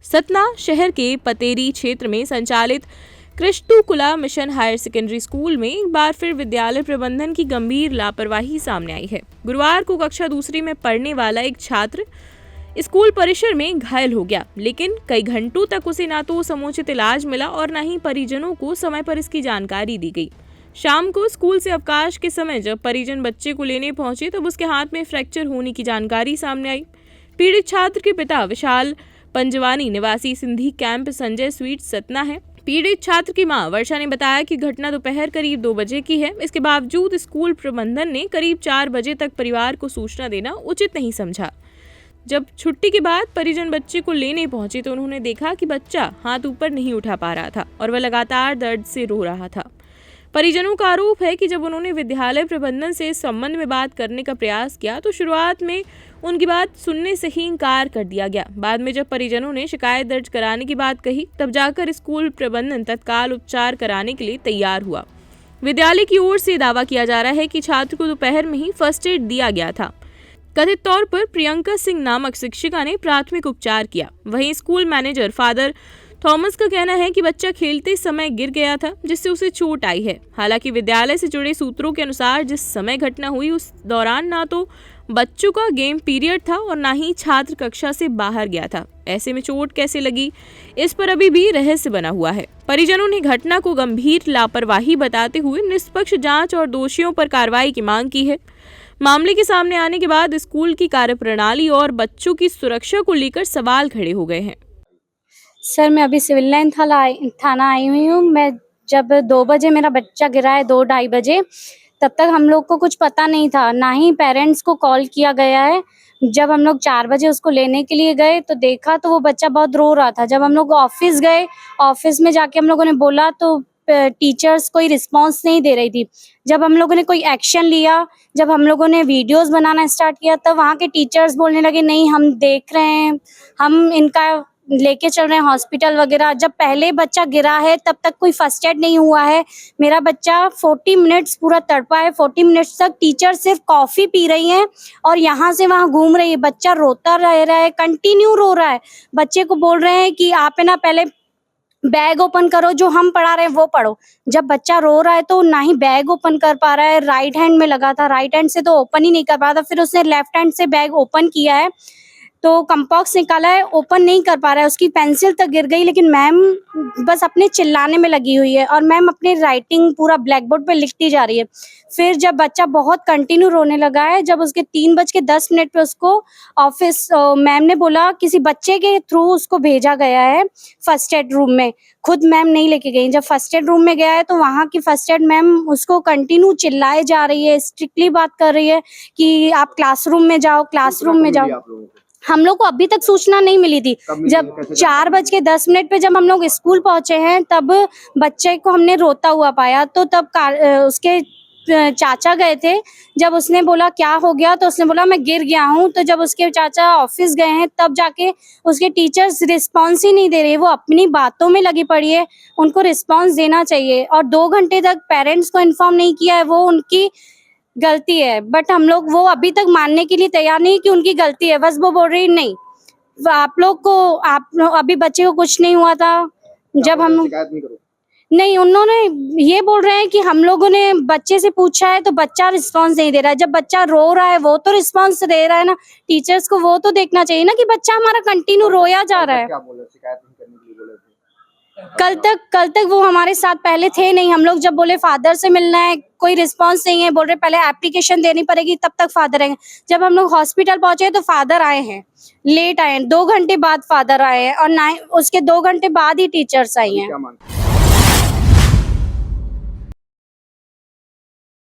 सतना शहर के पतेरी क्षेत्र में संचालित कृष्णकुला मिशन हायर सेकेंडरी स्कूल में एक बार फिर विद्यालय प्रबंधन की गंभीर लापरवाही सामने आई है। गुरुवार को कक्षा दूसरी में पढ़ने वाला एक छात्र स्कूल परिसर में घायल हो गया, लेकिन कई घंटों तक उसे ना तो समुचित इलाज मिला और न ही परिजनों को समय पर इसकी जानकारी दी गई। शाम को स्कूल से अवकाश के समय जब परिजन बच्चे को लेने पहुंचे तब उसके हाथ में फ्रैक्चर होने की जानकारी सामने आई। पीड़ित छात्र के पिता विशाल पंजवानी निवासी सिंधी कैंप संजय स्वीट सतना है। पीड़ित छात्र की मां वर्षा ने बताया कि घटना दोपहर करीब 2 बजे की है। इसके बावजूद स्कूल प्रबंधन ने करीब 4 बजे तक परिवार को सूचना देना उचित नहीं समझा। जब छुट्टी के बाद परिजन बच्चे को लेने पहुंचे तो उन्होंने देखा कि बच्चा हाथ ऊपर नहीं उठा पा रहा था और वह लगातार दर्द से रो रहा था। परिजनों का आरोप है कि जब उन्होंने विद्यालय प्रबंधन से इस संबंध में बात करने का प्रयास किया तो शुरुआत में उनकी बात सुनने से ही इनकार कर दिया गया। बाद में जब परिजनों ने शिकायत दर्ज कराने की बात कही तब जाकर स्कूल प्रबंधन तत्काल उपचार कराने के लिए तैयार हुआ। विद्यालय की ओर से दावा किया जा रहा है कि छात्र को दोपहर में ही फर्स्ट एड दिया गया था। कथित तौर पर प्रियंका सिंह नामक शिक्षिका ने प्राथमिक उपचार किया। वहीं स्कूल मैनेजर फादर थॉमस का कहना है कि बच्चा खेलते समय गिर गया था जिससे उसे चोट आई है। हालांकि विद्यालय से जुड़े सूत्रों के अनुसार जिस समय घटना हुई उस दौरान ना तो बच्चों का गेम पीरियड था और ना ही छात्र कक्षा से बाहर गया था। ऐसे में चोट कैसे लगी, इस पर अभी भी रहस्य बना हुआ है। परिजनों ने घटना को गंभीर लापरवाही बताते हुए निष्पक्ष जांच और दोषियों पर कार्रवाई की मांग की है। मामले के सामने आने के बाद स्कूल की कार्यप्रणाली और बच्चों की सुरक्षा को लेकर सवाल खड़े हो गए हैं। सर, मैं अभी सिविल लाइन थाना आई हुई हूँ। मैं जब 2 बजे मेरा बच्चा गिरा है, 2-2:30 बजे, तब तक हम लोग को कुछ पता नहीं था, ना ही पेरेंट्स को कॉल किया गया है। जब हम लोग 4 बजे उसको लेने के लिए गए तो देखा तो वो बच्चा बहुत रो रहा था। जब हम लोग ऑफिस गए, ऑफिस में जाके हम लोगों ने बोला तो टीचर्स कोई रिस्पांस नहीं दे रही थी। जब हम लोगों ने कोई एक्शन लिया, जब हम लोगों ने वीडियोस बनाना स्टार्ट किया, तब वहाँ के टीचर्स बोलने लगे नहीं हम देख रहे हैं, हम इनका लेके चल रहे हैं हॉस्पिटल वगैरह। जब पहले बच्चा गिरा है तब तक कोई फर्स्ट एड नहीं हुआ है। मेरा बच्चा 40 मिनट्स पूरा तड़पा है। 40 मिनट्स तक टीचर सिर्फ कॉफी पी रही हैं और यहाँ से वहाँ घूम रही है। बच्चा रोता रह रहा है, कंटिन्यू रो रहा है। बच्चे को बोल रहे हैं कि आप है ना पहले बैग ओपन करो, जो हम पढ़ा रहे हैं वो पढ़ो। जब बच्चा रो रहा है तो ना ही बैग ओपन कर पा रहा है, राइट हैंड में लगा था, राइट हैंड से तो ओपन ही नहीं कर पा रहा था। फिर उसने लेफ्ट हैंड से बैग ओपन किया है तो कंपॉक्स निकाला है, ओपन नहीं कर पा रहा है। उसकी पेंसिल तक गिर गई, लेकिन मैम बस अपने चिल्लाने में लगी हुई है और मैम अपनी राइटिंग पूरा ब्लैक बोर्ड पे लिखती जा रही है। फिर जब बच्चा बहुत कंटिन्यू रोने लगा है, जब उसके 3:10 पे उसको ऑफिस मैम ने बोला किसी बच्चे के थ्रू उसको भेजा गया है फर्स्ट एड रूम में, खुद मैम नहीं लेके गई। जब फर्स्ट एड रूम में गया है तो वहाँ की फर्स्ट एड मैम उसको कंटिन्यू चिल्लाए जा रही है, स्ट्रिक्टली बात कर रही है कि आप क्लासरूम में जाओ, क्लासरूम में जाओ। हम लोग को अभी तक सूचना नहीं मिली थी। जब 4:10 पे जब हम लोग स्कूल पहुंचे हैं तब बच्चे को हमने रोता हुआ पाया। तो तब उसके चाचा गए थे। जब उसने बोला क्या हो गया तो उसने बोला मैं गिर गया हूँ। तो जब उसके चाचा ऑफिस गए हैं तब जाके उसके टीचर्स रिस्पांस ही नहीं दे रहे, वो अपनी बातों में लगी पड़ी है। उनको रिस्पांस देना चाहिए और 2 घंटे तक पेरेंट्स को इन्फॉर्म नहीं किया है, वो उनकी गलती है। बट हम लोग वो अभी तक मानने के लिए तैयार नहीं कि उनकी गलती है। बस वो बोल रही नहीं, आप लोग को अभी बच्चे को कुछ नहीं हुआ था। जब हम नहीं, उन्होंने ये बोल रहे हैं कि हम लोगों ने बच्चे से पूछा है तो बच्चा रिस्पांस नहीं दे रहा है। जब बच्चा रो रहा है वो तो रिस्पांस दे रहा है ना, टीचर्स को वो तो देखना चाहिए ना कि बच्चा हमारा कंटिन्यू रोया जा रहा है। क्या बोले, शिकायत नहीं करने के लिए बोले थे? कल तक वो हमारे साथ पहले थे नहीं। हम लोग जब बोले फादर से मिलना है, कोई रिस्पांस नहीं है, बोल रहे पहले एप्लीकेशन देनी पड़ेगी तब तक फादर आएंगे। जब हम लोग हॉस्पिटल पहुंचे तो फादर आए हैं, लेट आए हैं, 2 घंटे बाद फादर आए हैं और ना उसके 2 घंटे बाद ही टीचर्स आई हैं।